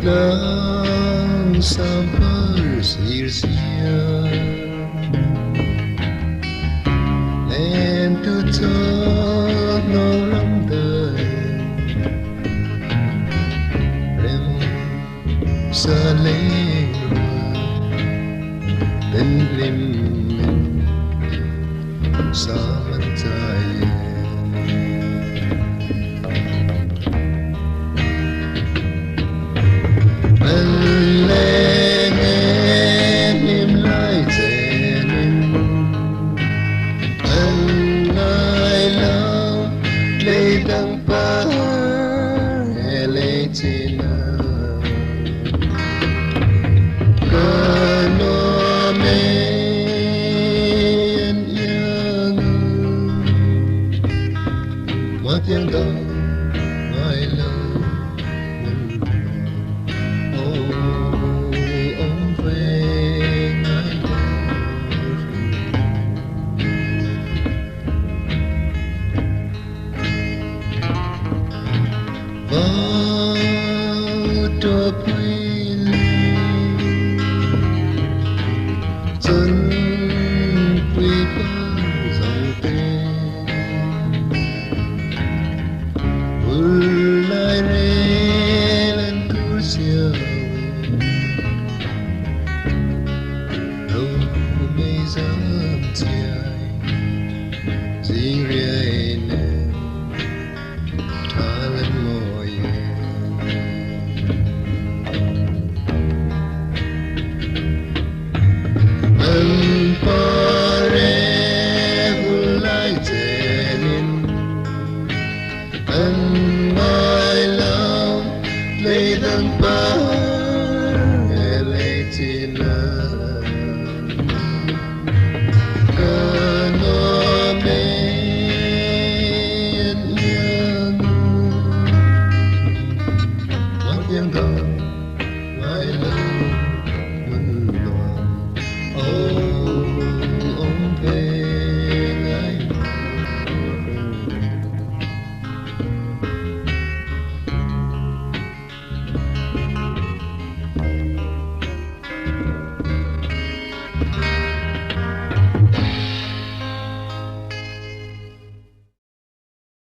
đang sambar sia lên từ cho nó lắm đời em xa lên tên lim sa man trái tiếng đâu ai lâu ông về ngay vào trò quê chân quê ba dòng tên lại lên cứ chiều đâu mấy dám chạy gì vậy nè thả lên môi anh pare vui lại trên anh